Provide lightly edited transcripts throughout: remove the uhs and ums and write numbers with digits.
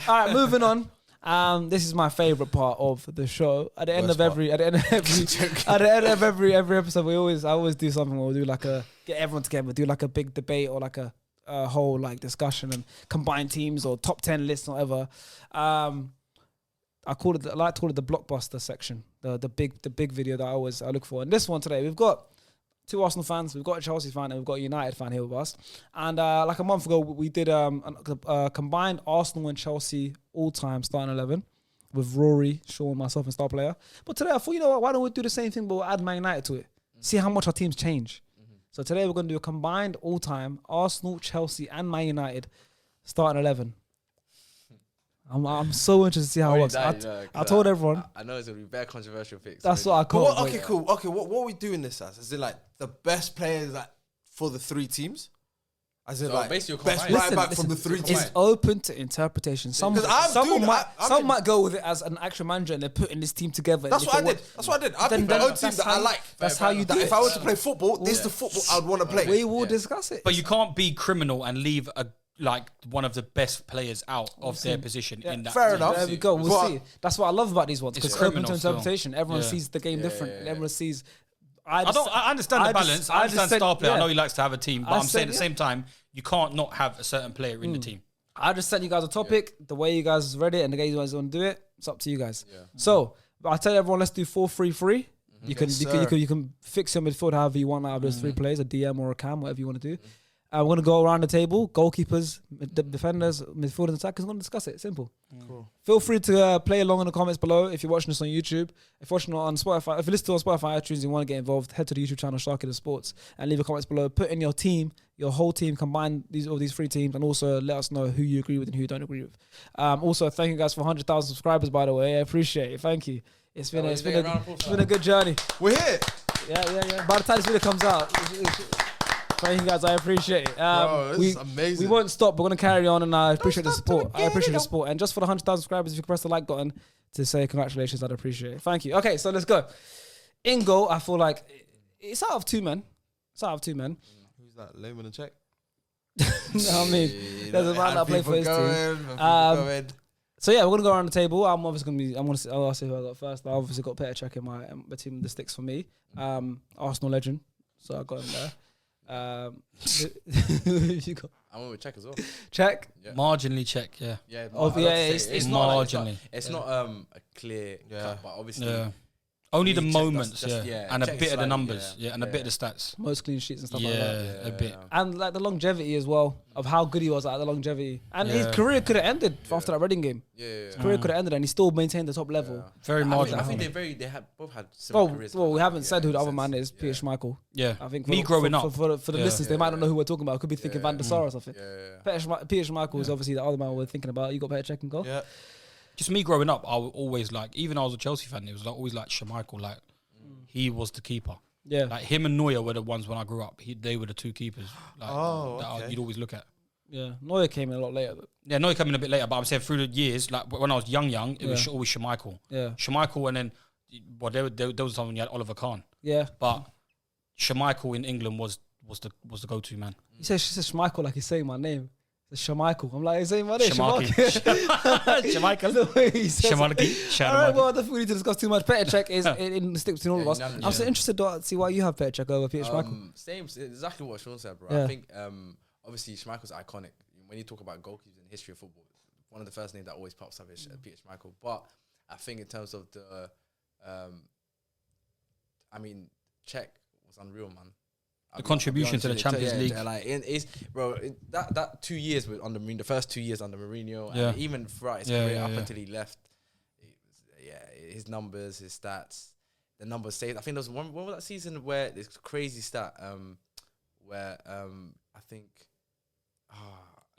All right, moving on. This is my favorite part of the show. At the end of every episode, I always do something. We'll do like get everyone together, do like a big debate or like a whole like discussion and combine teams or top 10 lists or whatever. I like to call it the blockbuster section, the big video that I look for. And this one today, we've got 2 Arsenal fans, we've got a Chelsea fan, and we've got a United fan here with us. And like a month ago, we did a combined Arsenal and Chelsea all-time starting 11 with Rory, Sean, myself, and star player. But today I thought, you know what, why don't we do the same thing, but we'll add Man United to it. See how much our teams change. So today we're going to do a combined all-time Arsenal, Chelsea, and Man United starting 11. I'm so interested to see how it works. I told everyone. I know it's going to be very controversial picks. That's what I call it. Okay, cool. Okay, what are we doing this as? Is it like the best players for the 3 teams? As in like best right back from the 3 teams? It's open to interpretation. Some might go with it as an actual manager and they're putting this team together. That's what I did. I picked my own team that I like. That's how you do it. If I were to play football, this is the football I'd want to play. We will discuss it. But you can't be criminal and leave one of the best players out of their position in that. Fair enough. There we go. We'll see. That's what I love about these ones because open to interpretation. Everyone sees the game different. Everyone sees. I understand the balance. I understand star player. I know he likes to have a team, but I'm saying at the same time, you can't not have a certain player in the team. I just sent you guys a topic. The way you guys read it and the way you guys want to do it, it's up to you guys. Yeah. So I tell everyone, let's do 4-3-3. You can fix your midfield however you want out of those 3 players, a DM or a cam, whatever you want to do. We're going to go around the table, goalkeepers, defenders, midfielders, and attackers. We're going to discuss it. Simple. Cool. Feel free to play along in the comments below if you're watching this on YouTube. If you're watching on Spotify, if you listen to on Spotify, iTunes, and you want to get involved, head to the YouTube channel, Sharky the Sports, and leave your comments below. Put in your team, your whole team, combine all these 3 teams, and also let us know who you agree with and who you don't agree with. Also, thank you guys for 100,000 subscribers, by the way. I appreciate it. Thank you. It's been a good journey. We're here. Yeah. By the time this video comes out, thank you guys, I appreciate it. Bro, this is amazing. We won't stop. We're going to carry on, and I appreciate the support. And just for the 100,000 subscribers, if you can press the like button to say congratulations, I'd appreciate it. Thank you. Okay, so let's go. In goal, I feel like it's out of 2 men. Who's that? Layman and Czech? No, I mean, there's a man that play for his team. So yeah, we're gonna go around the table. I'm obviously gonna be. I'll see who I got first. I obviously got Petr Cech in my team. The sticks for me. Arsenal legend. So I got him there. Who you got? I went with Czech as well. Czech? Yeah. Marginally Czech, yeah. Yeah, it's marginally. It's not a clear cut, but obviously. Yeah. Only the moments, and a bit of the numbers, and a bit of the stats. Most clean sheets and stuff like that. A bit. And like the longevity as well, of how good he was at the longevity. And his career could have ended after that Reading game. His career could have ended and he still maintained the top level. Very marginal. I think they both had similar careers. Well, we haven't said who the other man is, Peter Schmeichel. Yeah. I think me growing up. For the listeners, they might not know who we're talking about. Could be thinking Van der Sar or something. Peter Schmeichel is obviously the other man we're thinking about. You got Petr Cech and goal? Yeah. Just me growing up, I would always even I was a Chelsea fan, it was always Schmeichel, he was the keeper. Yeah. Like him and Neuer were the ones when I grew up. They were the 2 keepers. You'd always look at. Yeah. Neuer came in a lot later. Yeah, Neuer came in a bit later, but I'm saying through the years, like when I was young, it was always Schmeichel. Yeah. Schmeichel, and then, there was something you had Oliver Kahn. Yeah. But Schmeichel in England was the go-to man. He says Schmeichel like he's saying my name. Schmeichel. I'm like, he's saying my name. Schmeichel. Schmeichel. All right, well, I don't think we need to discuss too much. Petr Cech is in the stick between all of us. I'm so interested to see why you have Petr Cech over Peter Schmeichel. Same, exactly what Sean said, bro. Yeah. I think obviously Schmeichel's iconic. When you talk about goalkeepers in the history of football, one of the first names that always pops up is Peter Schmeichel. But I think in terms of the, Cech was unreal, man. The contribution to the Champions League, that 2 years under Mourinho, the first 2 years under Mourinho, and even throughout his career up until he left, his numbers, his stats, the numbers saved. I think there was one. When was that season where this crazy stat, where I think,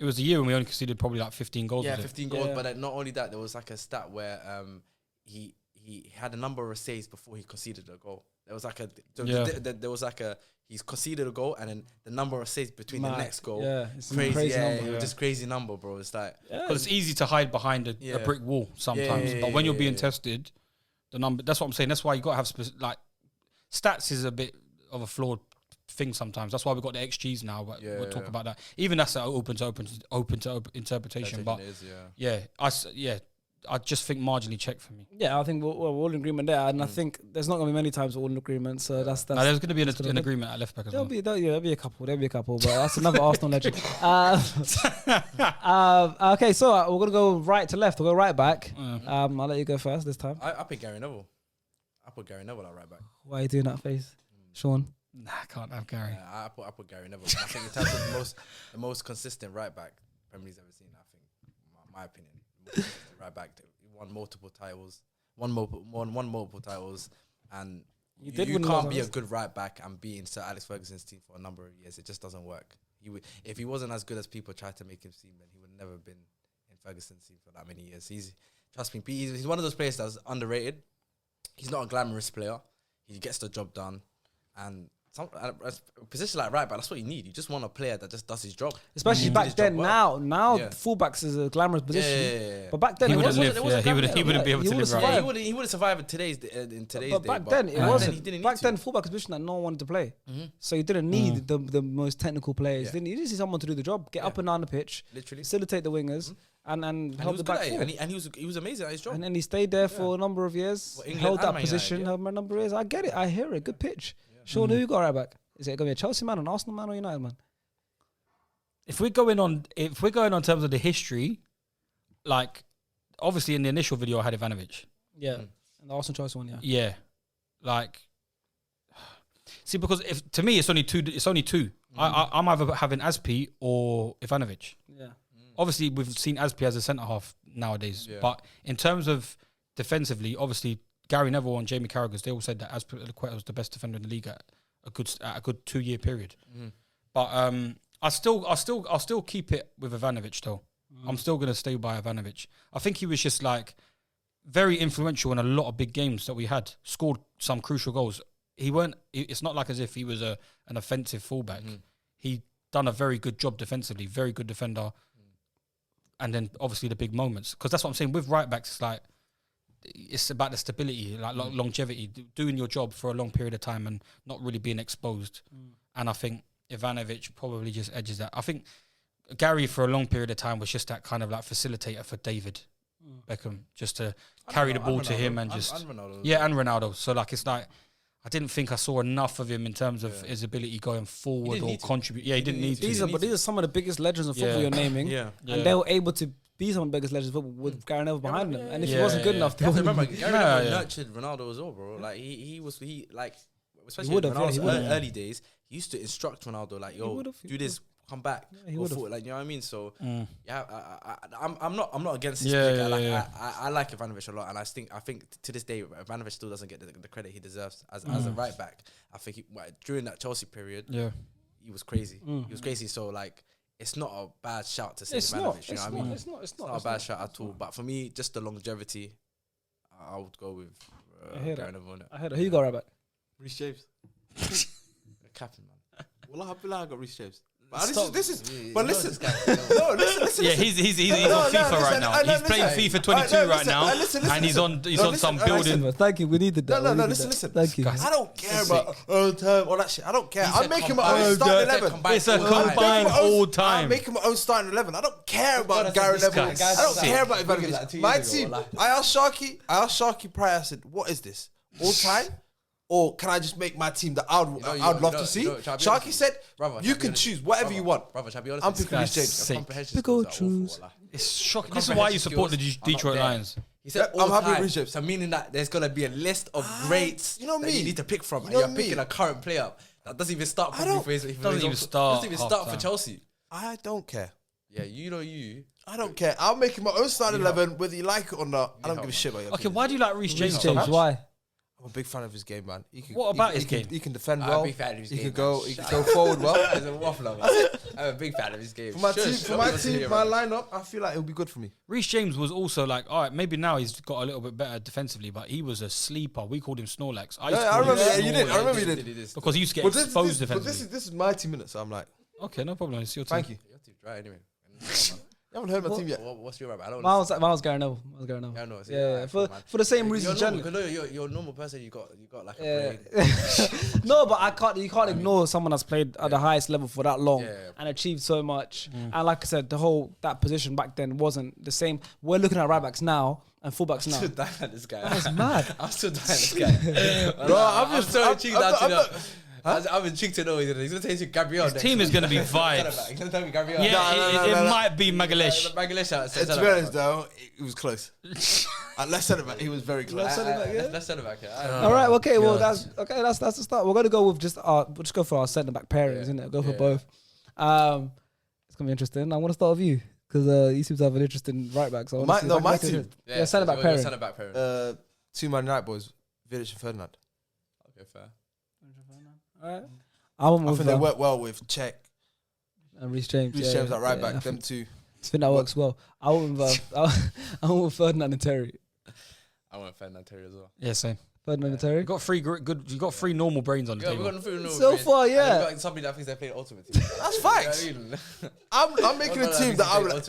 it was a year when we only conceded probably 15 goals. Yeah, 15 goals. But then not only that, there was a stat where he had a number of saves before he conceded a goal. There was he's conceded a goal and then the number of saves between the next goal. Yeah, it's crazy number. It was just crazy number, bro. It's like because it's easy to hide behind a brick wall sometimes, but when you're being tested, the number. That's what I'm saying. That's why you got to have stats is a bit of a flawed thing sometimes. That's why we've got the XGs now. But we'll talk about that. Even that's open to interpretation. But I just think marginally check for me. Yeah, I think we're all in agreement there, and I think there's not going to be many times we're all in agreement. So that's no, there's going to be an agreement at left back as well. There'll be a couple, but that's another Arsenal legend. Okay, so we're going to go right to left. We'll go right back. I'll let you go first this time. I pick Gary Neville. I put Gary Neville at right back. Why are you doing that face, Sean? Nah, I can't have Gary. I put Gary Neville. I think in terms of the most consistent right back Premier League's ever seen. I think, my opinion. Right back, he won multiple titles, won multiple titles, and you can't be a good right back and be in Sir Alex Ferguson's team for a number of years. It just doesn't work. If he wasn't as good as people tried to make him seem, then he would never have been in Ferguson's team for that many years. Trust me, he's one of those players that's underrated. He's not a glamorous player. He gets the job done, and a position like right back, that's what you need. You just want a player that just does his job. Especially back then. Now fullbacks is a glamorous position. But back then, he wouldn't be able to live right. He wouldn't survive in today's day. But back then, it wasn't. Back then, fullback was a position that no one wanted to play. So you didn't need the most technical players. You just need someone to do the job, get up and down the pitch, literally facilitate the wingers, and help the back four. And he was amazing at his job. And then he stayed there for a number of years, held that position, held a number of years. I get it. I hear it. Good pitch. Sean, who you got right back? Is it going to be a Chelsea man, an Arsenal man, or United man? If we're going on terms of the history, like obviously in the initial video I had Ivanovic. Yeah, and the Arsenal Chelsea one. Yeah. Yeah, like see, because to me it's only two. I'm either having Aspi or Ivanovic. Yeah. Obviously, we've seen Aspi as a centre half nowadays, but in terms of defensively, obviously. Gary Neville and Jamie Carragher, they all said that Azpilicueta was the best defender in the league at a good 2 year period. But I'll still keep it with Ivanovic though. I'm still gonna stay by Ivanovic. I think he was just like very influential in a lot of big games that we had. Scored some crucial goals. It's not like as if he was an offensive fullback. He done a very good job defensively, very good defender. And then obviously the big moments, because that's what I'm saying with right backs. It's like. It's about the stability, like longevity, doing your job for a long period of time and not really being exposed. And I think Ivanovic probably just edges that. I think Gary for a long period of time was just that kind of like facilitator for David Beckham, just to carry the ball to him and just... And Ronaldo. So like it's like, I didn't think I saw enough of him in terms of his ability going forward or contribute. He didn't need to. These are some of the biggest legends of football you're naming. And they were able to be some of the biggest legends of football with Gary Neville behind them. And if he wasn't good enough, you have to remember, Gary Neville nurtured Ronaldo as well, bro. Like especially in Ronaldo's early days, he used to instruct Ronaldo like, yo, do this, come back. You know what I mean? So I'm not against this. I like Ivanovic a lot, and I think to this day Ivanovic still doesn't get the credit he deserves as a right back. I think during that Chelsea period, he was crazy. He was crazy. So like, it's not a bad shout to say Ivanovic. You know what I mean? It's not a bad shout at all. But for me, just the longevity, I would go with Gary Neville. I heard it. Who you got right back? Reece James. Captain, man. Well, I got Reece James. Listen. Yeah, he's on FIFA right now. He's playing FIFA 22 right now, and he's on some building. Thank you. We needed that. No, listen. Thank you. I don't care about own time, all that shit. I don't care. I'm making my own starting 11. It's a combined all time. I'm making my own starting 11. I don't care about Gary Neville. I don't care about Ivanovic. My team. I asked Sharky prior. I said, "What is this? All time?" Or can I just make my team that I'd love to see? Sharky said, you can choose whatever you want. I'm picking Reece James. Pick choose. It's shocking. This is why you support the Detroit Lions. He said, I'm happy with Reece James. So meaning that there's going to be a list of greats that you need to pick from. And you're picking a current player that doesn't even start for for Chelsea. I don't care. Yeah, you. I don't care. I'm making my own starting 11, whether you like it or not. I don't give a shit about your Okay, why do you like Reece James? Why? I'm a big fan of his game, man. What about his game? He can defend well. I'm a big fan of his game. He can go forward well. As a waffler, man. I'm a big fan of his game. For my lineup, I feel like it'll be good for me. Reece James was also like, all right, maybe now he's got a little bit better defensively, but he was a sleeper. We called him Snorlax. I remember you did. Because he used to get exposed defensively. But this is my 2 minutes, so I'm like, okay, no problem. It's your time. Thank you. You have to try anyway. You haven't heard my team yet. What's your right back? I don't Miles Gary Neville. Yeah. For the same reason. You're a normal person. You got like a brain. No, but you can't ignore someone that's played at the highest level for that long and achieved so much. And like I said, that position back then wasn't the same. We're looking at right backs now and fullbacks now. I'm still dying at this guy. That's mad. I'm still dying at this guy. Bro, I'm so intrigued to know. I'm intrigued to know he's going to take you Gabriel. His team is going to be vibes. He's going to tell me Gabriel. Yeah, it might be Magalesh. To be honest, though, it was close. At left centre back, he was very close. Left centre back, All right, okay, well that's the start. We're gonna go with we'll just go for our centre back pairings, isn't it? Go for both. It's gonna be interesting. I want to start with you because you seem to have an interesting right back. So my team, centre back pairing. Centre back pairing. 2 Man United boys, Vidic and Ferdinand. Okay, fair. All right. I think they work well with Czech and Reece James. Reece James at right back. Them two. I think that works well. I went with Ferdinand and Terry. I went Ferdinand and Terry as well. Yeah, same. Ferdinand and Terry. You got three good. You got 3 normal brains on the table. We got 3 normal so brains. far, yeah. Got somebody that thinks they played Ultimate Team. That's facts. I'm making a team that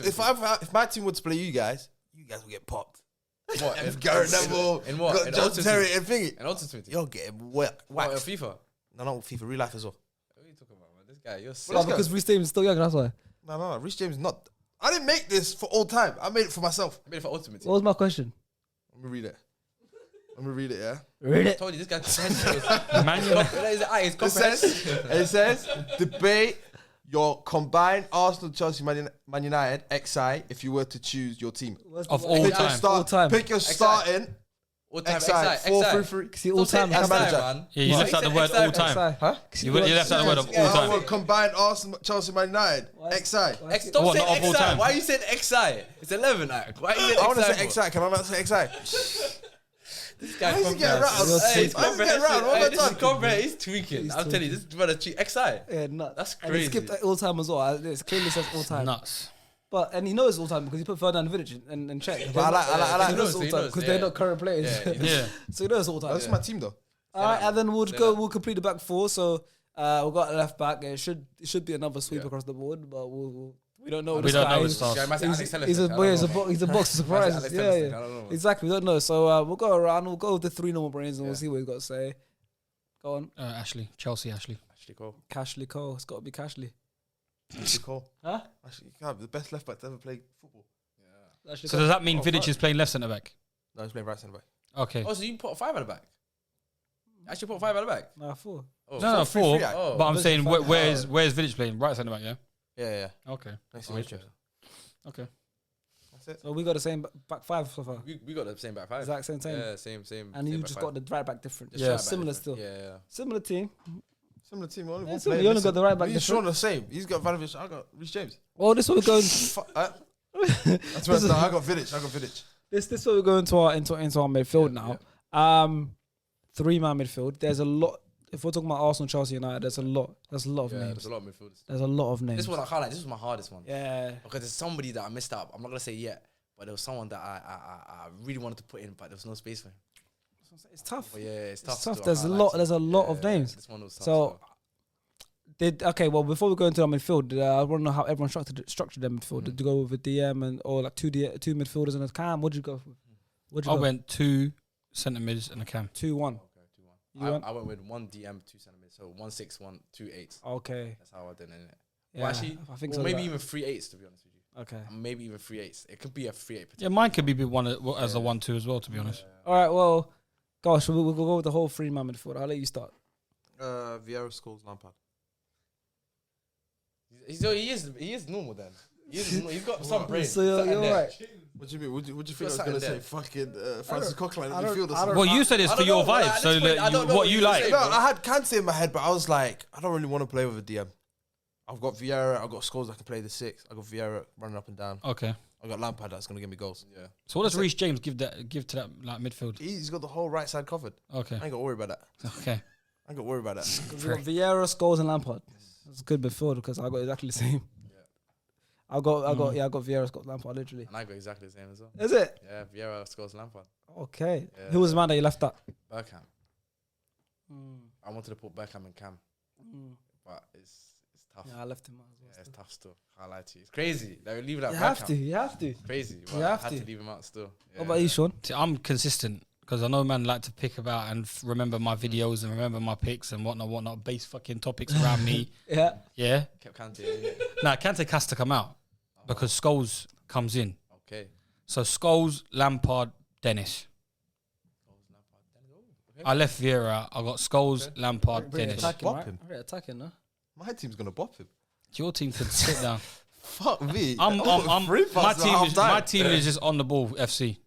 if my team would play you guys will get popped. What? If Garrett Neville, in what? In Justin Terry and Thingy. In Ultimate Team. You're getting whacked. What, FIFA? No, not FIFA, real life as well. What are you talking about, man? This guy, you're sick. Well, because Reece James is still young, that's why. No. Reece James is not. I didn't make this for all time. I made it for myself. I made it for Ultimate Team. What was my question? Let me read it, yeah? Read I it. told you, this guy It says, debate your combined Arsenal, Chelsea, Man United, XI, if you were to choose your team. Of all time. Pick your starting. All time, XI. 4-3-3. See, all time. Man. Yeah, you left out the word all time. Huh? You left out the word of all time. Combined Arsenal, Chelsea, Man United, XI. Don't say XI. Why you said XI? It's 11. Why you said XI? I want to say XI. Can I not say XI? This guy How is he getting around? He's tweaking. I'm telling you, this brother XI. Yeah, nuts. That's crazy. And he skipped all time as well. It clearly says all time. Nuts. And he knows all time because he put Ferdinand and Vidic and Czech. But I like he knows all time because they're not current players. Yeah. So he knows all time. That's my team though. All right, and then we'll complete the back 4. So we've got a left back. It should be another sweep across the board, but we don't know. We don't know his stuff. He's a box of surprises. Yeah. Exactly. We don't know. So we'll go around. We'll go with the 3 normal brains and we'll see what he's got to say. Go on. Chelsea Ashley Cole. Cashley Cole. It's got to be Cashley. Ashley Cole. Huh? Actually, you can't be the best left back to ever play football. Yeah. So does that mean Vidic is playing left centre back? No, he's playing right centre back. Okay. Oh, so you put 5 at the back? Actually put 5 at the back? Nah, 4. Oh, no, 4. But I'm saying where's Vidic playing? Right centre back, yeah? Yeah. Okay. Next to Rachel. Okay. That's it. So we got the same back 5 so far. We got the same back 5. Exact same team. Yeah, same. And you just got the right back different. Yeah. Similar still. Yeah. Similar team. Similar team. You only got the right back He's different. Sean the same. He's got Vanovic. I got Reece James. Well, this one we're going. That's where I got Vidic. This what we're going into our midfield now. 3-man midfield. There's a lot. If we're talking about Arsenal, Chelsea, United, there's a lot of names. There's a lot of midfielders. There's a lot of names. This one I highlight. This was my hardest one. Yeah. Because there's somebody that I missed out. I'm not gonna say yet, but there was someone that I really wanted to put in, but there was no space for him. It's tough. But yeah, it's tough. There's a lot of names. This one was tough. So, well, before we go into our midfield, I want to know how everyone structured their midfield. Did you go with a DM or like two midfielders and a cam? What did you go with? I went 2 centre mids and a cam. 2-1. I went with 1 DM, 2 centre mids, so 1 6, 1 2 8s. Okay. That's how I did it. Yeah, well, actually, I think maybe even 3 8s to be honest with you. Okay. Maybe even 3 8s. It could be a 3 8. Yeah, mine could be one as a 1-2 as well. To be honest. All right. Well, gosh, we'll go with the whole 3-man midfield. I'll let you start. Vieira, Scholes, Lampard. So he is normal then. He's got some brain. So you're right. What do you mean? What do you think I was gonna say? Fucking Francis Coquelin in midfield or Well, something? you said it's for your vibe, so what you like. No, I had Kante in my head, but I was like, I don't really want to play with a DM. I've got Vieira, I've got Scholes that can play the 6. I got Vieira running up and down. Okay. I got Lampard that's gonna give me goals. Yeah. So what does Reece James give to that like midfield? He's got the whole right side covered. Okay. I ain't got to worry about that. Okay. I ain't got to worry about that. We got Vieira, Scholes, and Lampard. That's a good midfield because I got exactly the same. I got Vieira, Scholes, Lampard, literally. And I got exactly the same as well. Is it? Yeah, Vieira, Scholes, Lampard. Okay. Yeah. Who was the man that you left at? Bergkamp. I wanted to put Bergkamp and Cam, but it's tough. Yeah, I left him out as well. Yeah, it's tough still. Can't lie to you. It's crazy. Like, leave that. You have to. You have to. Crazy. But You I have had to. to leave him out still. Yeah. What about you, Sean? See, I'm consistent because I know man like to pick about and remember my videos and remember my picks and whatnot, base fucking topics around me. Yeah. Yeah. Kept Kante. Yeah. Nah, Kante has to come out because Scholes comes in. Okay. So Scholes, Lampard, Dennis. I left Vieira. I got Scholes, Lampard, Dennis. Attacking, Bop right? him. Very attacking, no? My team's gonna bop him. Your team could sit down. Fuck me. My team is just on the ball. FC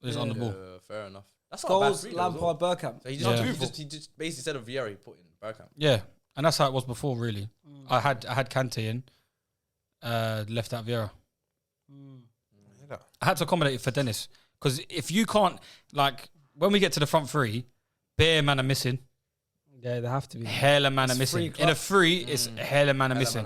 is on the ball. Fair enough. That's not a bad Scholes, three, though, as well. Lampard, Bergkamp. So he just basically said of Vieira, he put in Bergkamp. Yeah, and that's how it was before. Really, I had Kante in, left out Vieira. I had to accommodate for Dennis because if you can't, like, when we get to the front three, bare man are missing. Yeah, they have to be. Hella man are missing. In a free, it's hella man are missing.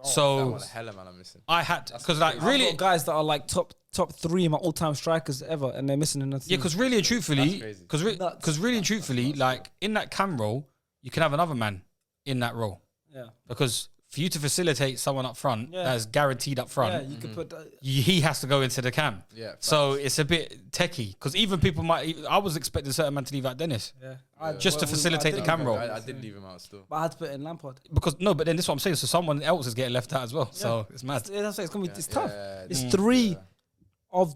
So hella man are missing. I had because like really I've got guys that are like top 3 of my all-time strikers ever, and they're missing in the team. yeah, because really and truthfully, That's because really and truthfully, like in that cam role, you can have another man in that role Yeah. because for you to facilitate someone up front Yeah. that's guaranteed up front, Yeah, you could put. he has to go into the cam. Yeah. So it's a bit techie because even people might. I was expecting certain man to leave out Dennis Yeah. just to facilitate the cam role. I did leave him out still. But I had to put in Lampard. Because no, but then this is what I'm saying. So someone else is getting left out as well. So it's mad. Yeah, that's why it's gonna be. It's tough. Yeah, It's 3 of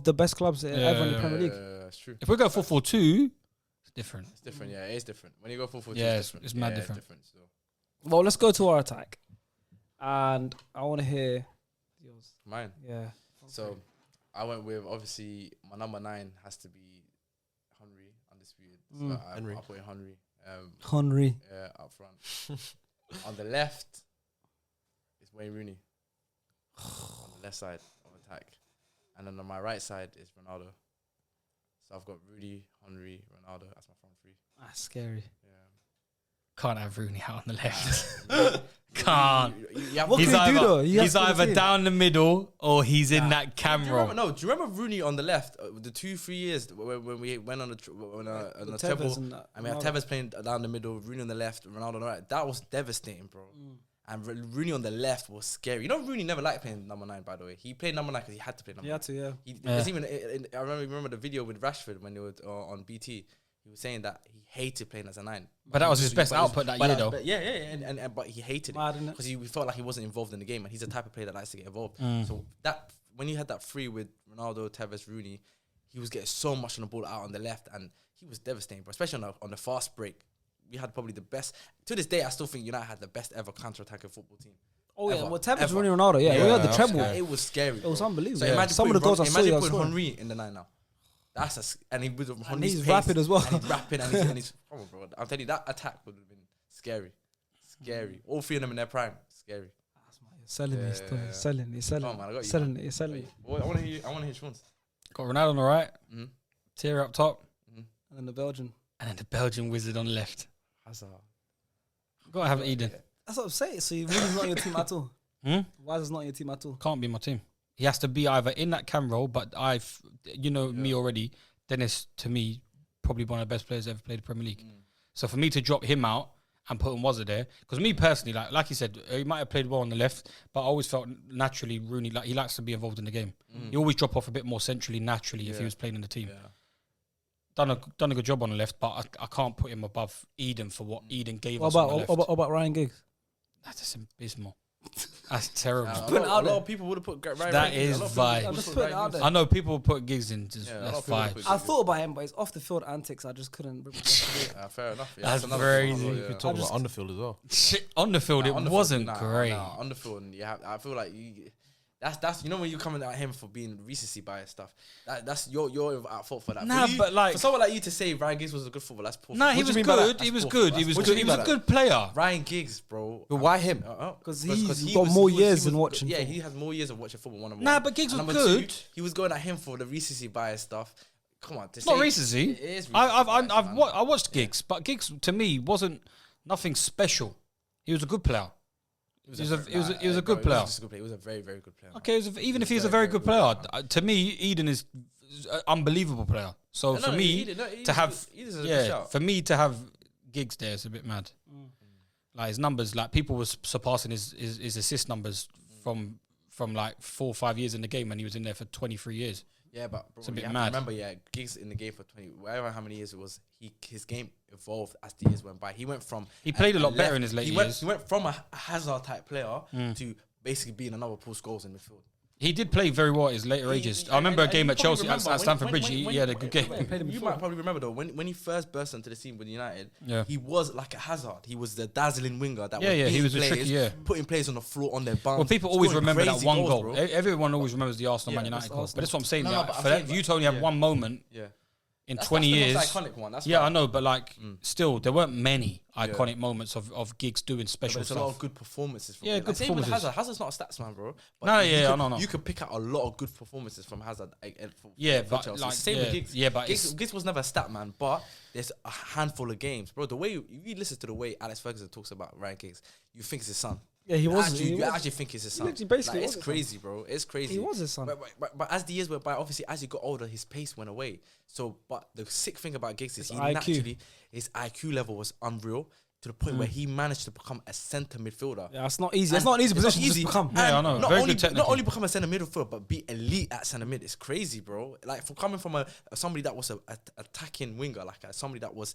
the best clubs ever in the Premier League. It's true. If we go 4-4-2, it's different. It's different. Yeah, it is different. When you go 4-4-2, Yeah, it's different. it's mad different. Still. Well, let's go to our attack, and I want to hear yours. Mine. Yeah. So I went with, obviously, my number 9 has to be Henry, undisputed. So Henry. I put in Henry. Henry. Yeah, up front. On the left is Wayne Rooney. On the left side of attack. And then on my right side is Ronaldo. So I've got Rudy, Henry, Ronaldo. That's my front three. That's scary. Yeah. Can't have Rooney out on the left. Can't. What can you do though? He's either down the middle or he's in that cam role. Do you remember Rooney on the left? The 2-3 years when we went on the treble. I mean, Tevez playing down the middle, Rooney on the left, Ronaldo on the right. That was devastating, bro. And Rooney on the left was scary. You know, Rooney never liked playing number 9, by the way. He played number 9 because he had to play number 9. He had to, yeah. It was even, I remember the video with Rashford when they were on BT. He was saying that he hated playing as a 9. But that was his best output that year, though. Yeah. But he hated it because he felt like he wasn't involved in the game, and he's the type of player that likes to get involved. So that when you had that 3 with Ronaldo, Tevez, Rooney, he was getting so much on the ball out on the left, and he was devastating, bro. Especially on the fast break. We had probably the best. To this day, I still think United had the best ever counter-attacking football team. Oh yeah, well Tevez, Rooney, Ronaldo. Yeah, we had the treble. It was scary. It was unbelievable. So imagine some of the goals I saw. Imagine putting Henry in the 9 now. And he's rapid as well. And he's rapid and he's come on, bro. I'm telling you, that attack would have been scary. All 3 of them in their prime. Scary. Selling it, selling it. Come on, man, I got you. Selling it, selling it. I want to hear Sean's. Got Ronaldo on the right, Thierry up top, and then the Belgian. and then the Belgian wizard on the left. Hazard. Gotta have Eden. That's what I'm saying. So Rooney's not your team at all. Why is it not your team at all? Can't be my team. He has to be either in that cam role, but me already. Dennis, to me, probably one of the best players ever played the Premier League. So for me to drop him out and put Wazza there, because me personally, like you said, he might have played well on the left, but I always felt naturally Rooney, like he likes to be involved in the game. He always drop off a bit more centrally, naturally, if he was playing in the team. Done a good job on the left, but I can't put him above Eden for what Eden gave us on the left. What about Ryan Giggs? That's just abysmal. That's terrible. A lot of people would have put Ryan. That is vibes. I'm just putting it out there. I know people will put Giggs in. Just that's vibes. I thought about him, but his off the field antics, I just couldn't. Fair enough. Yeah, that's crazy. You could talk about on the field as well. On the field, it wasn't great. On the field, I feel like that's when you coming at him for being recency bias stuff. That's you're at fault for that. But like for someone like you to say Ryan Giggs was a good footballer, that's poor. He was good. He was good. He was good. He was a good player. Ryan Giggs, bro. But why him? Because he's got more years than watching. Yeah, he has more years of watching football. But Giggs was good. He was going at him for the recency bias stuff. Come on, it's not recency. It is. I watched Giggs, but Giggs to me wasn't nothing special. He was a good player. He was a good player. He was a very, very good player. Okay, even if he's a very good player, to me, Eden is an unbelievable player. So for me to have Giggs there is a bit mad. Like his numbers, like people were surpassing his assist numbers from like 4 or 5 years in the game, and he was in there for 23 years. Yeah, but bro, it's a bit you have mad. to remember, Giggs in the game for 20, whatever how many years it was, his game evolved as the years went by. He went from he played a lot better in his later years. He went from a Hazard type player to basically being another Paul Scholes in midfield. He did play very well at his later ages. I remember a game at Chelsea at Stamford Bridge. He had a good game. You might probably remember though when he first burst onto the scene with United. Yeah. He was like a Hazard. He was the dazzling winger that he was a tricky, putting players on the floor on their bums. Well, people always remember that one goal. Bro. Everyone always remembers the Arsenal Man United goal. But that's what I'm saying. No, like, but for that, you to only have one moment in 20 years. That's the most iconic one. That's I know, but like still, there weren't many iconic moments of Giggs doing special stuff. There's a lot of good performances from good performances. Hazard's not a stats man, bro. But I know. You could pick out a lot of good performances from Hazard. But Chelsea. like, Same with Giggs. Yeah, but Giggs was never a stat man, but there's a handful of games, bro. The way you listen to the way Alex Ferguson talks about Ryan Giggs, you think it's his son. Yeah, he was. You actually think it's his son. Basically, it's crazy, bro. It's crazy. He was his son. But as the years went by, obviously, as he got older, his pace went away. So, but the sick thing about Giggs is his IQ level was unreal to the point where he managed to become a centre midfielder. Yeah, it's not easy. It's not an easy position to become. Yeah, I know. Not only become a centre midfielder, but be elite at centre mid. It's crazy, bro. Like coming from somebody that was a attacking winger, like somebody that was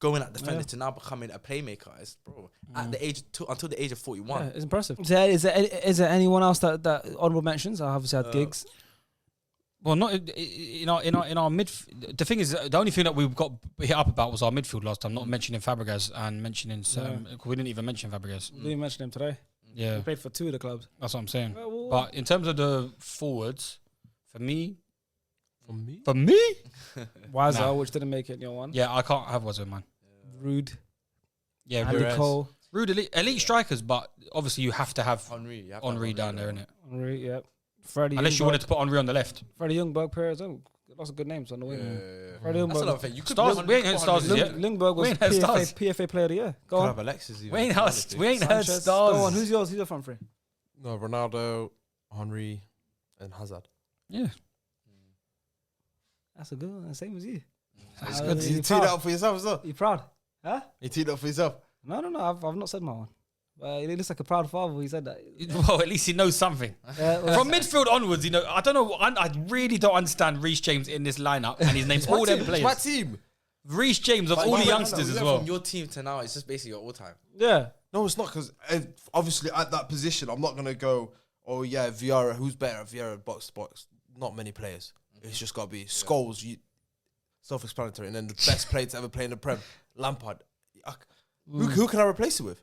going at defender to now becoming a playmaker, at the age until the age of 41. Yeah, it's impressive. Is there anyone else that honourable mentions? I obviously had Giggs. Well, not in our mid. The thing is, the only thing that we got hit up about was our midfield last time, not mentioning Fabregas and mentioning. We didn't even mention Fabregas. We didn't mention him today. Yeah, he played for 2 of the clubs. That's what I'm saying. But in terms of the forwards, for me. Wazza, which didn't make it in your one. Yeah, I can't have Wazza in mine. Rude. Yeah, Andy Cole. Rude elite strikers, but obviously you have to have Henry down there, innit? Henry, yeah. Freddie Unless you wanted to put Henry on the left. Freddie Ljungberg, Perez, lots of good names on the wing. Freddie That's Ljungberg. another thing. You could Stars, we ain't heard Stars yet. Ljungberg was PFA player of the year. Go on. Alexis even. We ain't heard Sanchez. Stars. Go on. Who's yours? Who's your front three? No, Ronaldo, Henry, and Hazard. Yeah. That's a good one. Same as you. It's good. You teed it up for yourself as well. You proud? Huh? You teed it up for yourself. No. I've not said my one. He looks like a proud father when he said that. Well, at least he knows something. From midfield onwards, I don't know. I really don't understand Reece James in this lineup, and his name's all them players. It's my team. Reece James of all the youngsters as well. From your team to now, it's just basically your all time. Yeah. No, it's not because obviously at that position, I'm not gonna go. Oh yeah, Vieira. Who's better? Vieira box to box. Not many players. It's just got to be Scholes. Self-explanatory. And then the best player to ever play in the Prem, Lampard. Who can I replace it with?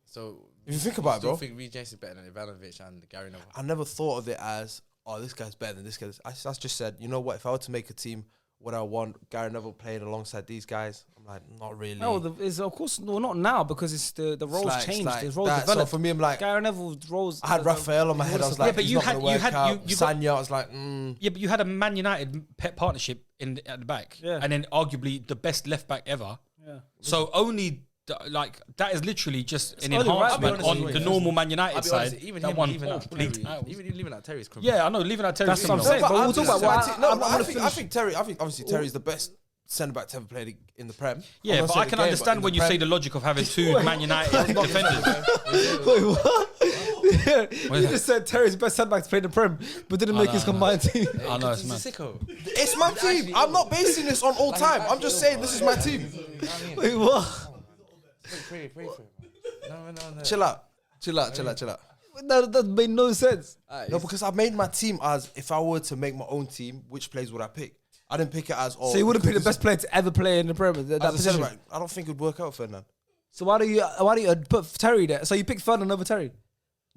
So if you think about it, bro, I think Reece James is better than Ivanovic and Gary Neville. I never thought of it as, this guy's better than this guy. I just said, you know what? If I were to make a team, would I want Gary Neville playing alongside these guys? I'm like, not really. No, of course, not now because it's the roles changed. The roles that. developed. So for me, I'm like, Gary Neville's roles. I had Raphael on my head. I was like, but you had Sanya. I was like, Yeah, but you had a Man United pet partnership at the back, and then arguably the best left back ever. Yeah. So only. Like that is literally just an enhancement on the normal Man United side. Even that leaving out Terry's criminal. Yeah, I know leaving out Terry. That's what I'm saying. But we'll talk about. I think Terry. I think obviously Terry's the best centre back to ever play in the Prem. Yeah, but I can understand when you say the logic of having 2 Man United defenders. Wait, what? You just said Terry's the best centre back to play in the Prem, but didn't make his combined team. I know, it's mad. It's my team. I'm not basing this on all time. I'm just saying this is my team. Wait, what? Pray for him. No. Chill out. That made no sense. No, because I made my team as if I were to make my own team, which players would I pick? I didn't pick it as So you wouldn't pick the best player to ever play in the Premier League. That position. I don't think it would work out, Ferdinand. So why do you put Terry there? So you pick Ferdinand over Terry?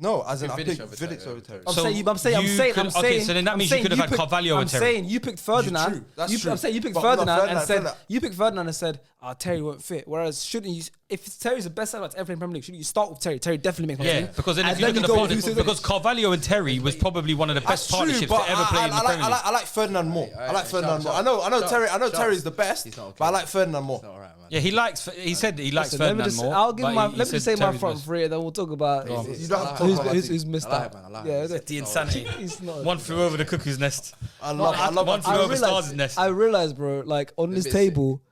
No, as in I picked Vidic over Terry. I'm saying. Okay, so then that means you could have had Carvalho and Terry. I'm saying you picked Ferdinand. True. That's true. I'm saying you picked But Ferdinand no, and said Ferdinand. you picked Ferdinand and said, Terry won't fit. Whereas shouldn't you? If Terry's the best centre back ever in Premier League, shouldn't you start with Terry? Terry definitely makes my team. Yeah, because then if you look at the partnership, because Carvalho and Terry was probably one of the best partnerships to ever play in the Premier League. I like Ferdinand more. I like Ferdinand more. I know Terry. I know Terry's the best, but I like Ferdinand more. Yeah, he said he likes Listen, Ferdinand more. I'll give but my. he Let me said just say my Terry's front best. three, and then we'll talk about You don't have to talk about who's missed out. Yeah, The insanity. he's not. One flew over the cuckoo's nest. I love One flew over Stars' nest. I realized, bro, like on this table,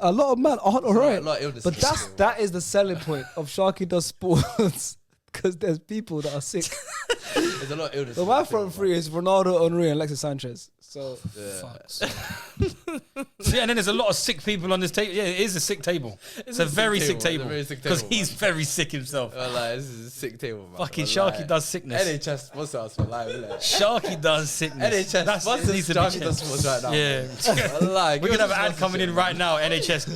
A lot of men aren't alright. A lot of illness. But that is the selling point of Sharky Does Sports. Because there's people that are sick. There's a lot of illness. So my front three is Ronaldo, Henry, and Alexis Sanchez. So yeah, and then there's a lot of sick people on this table. Yeah, it is a sick table. It's a very sick table because he's very sick himself. This is a sick table, man. Fucking Sharky does sickness. NHS sponsor us for live, isn't it? Sharky does sickness. NHS sponsors Sharky Does Sports right now. Yeah, we're gonna have an ad coming in right now. NHS.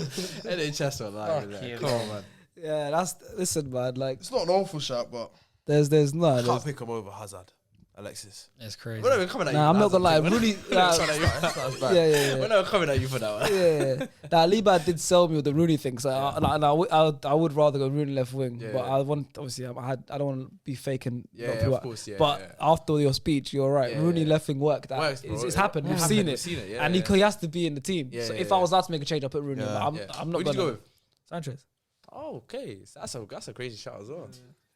NHS for live. Come on, man. Yeah, listen, man. Like, It's not an awful shout, but there's none. can't pick him over Hazard. Alexis. That's crazy. We're not even coming at you. I'm not gonna lie. Rooney. Yeah. We're not coming at you for that one. Yeah. Now, Liba did sell me with the Rooney thing, so I would rather go Rooney left wing. Yeah, but I want, obviously, I don't want to be faking. Of course, yeah. But after your speech, you're right. Rooney left wing worked. It's happened. We've seen it. And he has to be in the team. So if I was allowed to make a change, I'll put Rooney. I'm not going to go with Sanchez. Oh, okay. So that's a crazy shot as well.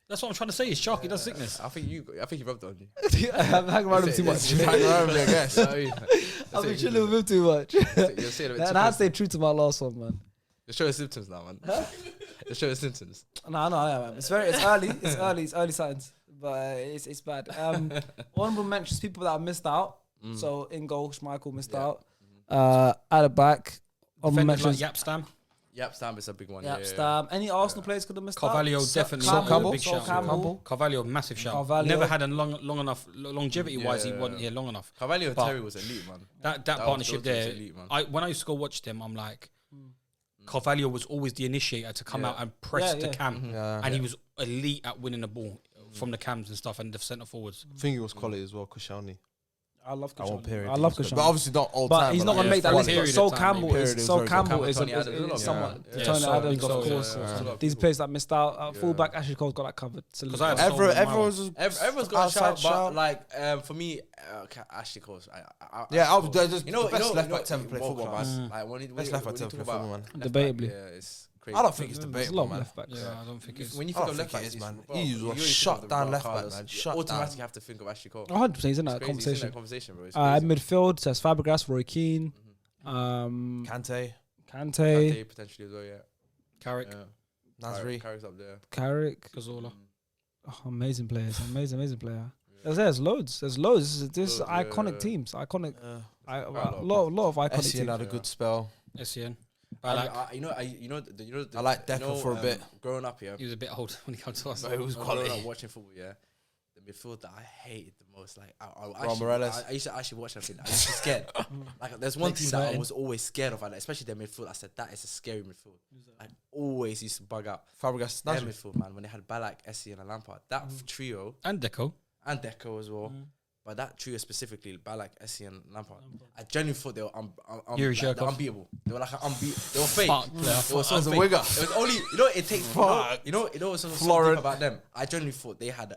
That's what I'm trying to say. Is Sharky does sickness. I think you rubbed it on you. I'm hanging around him too much. Hang around me, I guess. I've been chilling with him too much. And I stay true to my last one, man. You're showing symptoms now, man. You're showing symptoms. No, man. It's early. It's early signs, but it's bad. Honorable mentions people that I missed out. So in goal, Schmeichel missed out. At the back, honorable mentions. Like Yapstam. Stam is a big one. Stam. Any Arsenal players could have missed Carvalho out. definitely big shout. Campbell. Carvalho, massive shout. Carvalho. Never had a long enough longevity-wise. He wasn't here long enough. Carvalho and Terry was elite, man. That partnership there. Elite, man. When I used to go watch them, I'm like, Carvalho was always the initiator to come out and press the cam, and he was elite at winning the ball from the cams and stuff and the centre forwards. I think he was quality as well, Koscielny. I love Koscielny. I love Koscielny. But obviously not all but time. He's not going to make that list. Sol Campbell is someone. Tony Adams, of course. These players that missed out. Fullback, Ashley Cole's got that covered. Everyone's got a shout, but like for me, Ashley Cole's. You know, best left back to ever play football, man. Best left back to ever play football, man. Debatably. I don't think it's debatable, man. Yeah, I don't think it's. When you think of left back, man, he was shut down left back, man. Automatically have to think of Ashley Cole. 100%, he's in that conversation. Bro. Midfield says Fabregas, Roy Keane, Kante potentially as well, yeah. Carrick, Nasri, Carrick's up there. Carrick, Cazorla. Amazing players, amazing player. There's loads. This is iconic teams. Iconic. A lot of iconic teams. Essien had a good spell. Essien. I like Deco for a bit. Growing up, yeah, he was a bit old when he came to us. But it was quality. Growing up watching football, yeah, the midfield that I hated the most, like I used to actually watch that thing. I used to be scared. Like there's one team that I was always scared of, and especially their midfield. I said that is a scary midfield. I always used to bug out Fabregas, their midfield, man. When they had Ballack, Essien, and Lampard, that trio and Deco as well. But that trio specifically, Ballack, Essien, and Lampard, I genuinely thought they were unbeatable. They were like they were fake. They were so fake. It was only, it takes what's so deep about them. I genuinely thought they had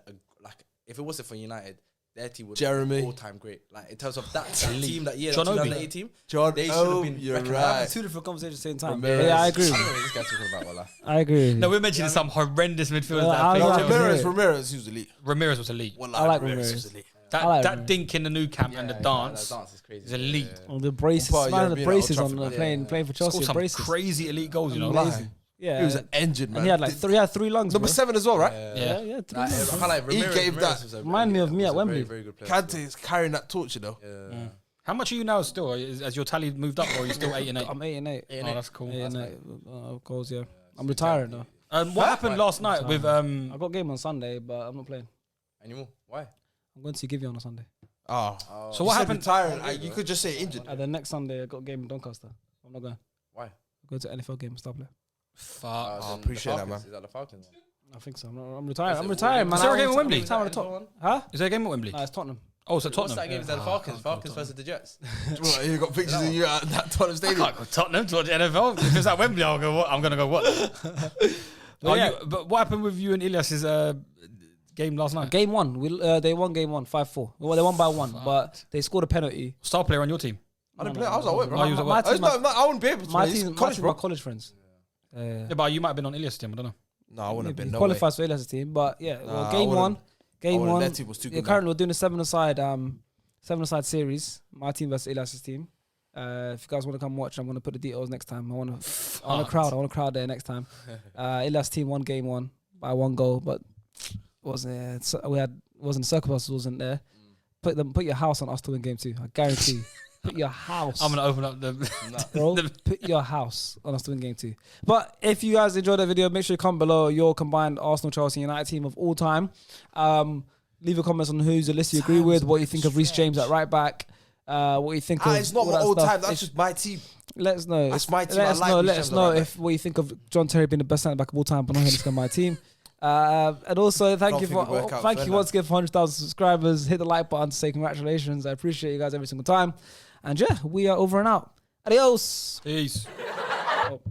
if it wasn't for United, their team would be all-time great. Like in terms of that team that year, 2008 team, they should have been. You're right. Two different conversations at the same time. Ramirez. Yeah, I agree. I don't know what this guy's talking about, Wallah. I agree. No, we're mentioning some horrendous midfielders. Ramirez, he was elite. Ramirez was elite. I like Ramirez. That dink in the new camp and the dance is crazy. is elite. The braces, the braces on playing for Chelsea. Some crazy elate goals, you know. Amazing. Yeah, he was an engine, man. And he had three lungs. Number 7 as well, right? Yeah. He gave that. Remind me of me at Wembley. Very good player. Kante is carrying that torch, you know. How much are you now still? Has your tally moved up or are you still 8 and 8? I'm 8 and 8. Oh, that's cool. 8 and 8 goals, yeah. I'm retiring now. What happened last night with I got a game on Sunday, but I'm not playing anymore. Why? I'm going to see Giveon on Sunday. Oh. So what happened? Retiring. You could just say injured. The next Sunday, I got a game in Doncaster. I'm not going. Why? I'm going to NFL game and start playing. Fuck. I appreciate that, man. Is that the Falcons? I think so. I'm retiring. I'm retiring, man. Is there a game at Wembley? Time at the top. Huh? Is there a game at Wembley? It's Tottenham. Oh, so Tottenham. What's that game? Is that the Falcons? Falcons versus the Jets. You got pictures of you at that Tottenham Stadium. I can't go Tottenham to watch NFL. If it's at Wembley, I'm going to go watch. But what happened with you and Ilyas's game last night? Game 1. They won game 1, 5-4. Well, they won by 1, but they scored a penalty. Star player on your team? I didn't play. I was at work, bro. I wouldn't be able to. My team, my college friends. Yeah, but you might have been on Ilyas's team. I don't know. No, I wouldn't have been. He qualifies for Elias's team, but yeah. Well, game 1. Their team was too good. Currently, we're doing a 7-a-side series. My team versus Elias's team. If you guys want to come watch, I'm going to put the details next time. I want a crowd there next time. Ilya's team won game 1 by 1 goal, but wasn't Circus wasn't there. Put your house on us to win game 2. I guarantee you. Put your house. I'm gonna open up the bro. Put your house on us to win game 2. But if you guys enjoyed the video, make sure you comment below your combined Arsenal, Chelsea, United team of all time. Leave your comments on who's the list you agree with. What you think of Reece James at right back. What you think of? It's not my old time. That's just my team. Let us know. That's my team. Let us know if what you think of John Terry being the best centre back of all time. But not him. It's my team. And also thank you once again for 100,000 subscribers. Hit the like button to say congratulations. I appreciate you guys every single time. And yeah, we are over and out. Adios. Peace. Oh.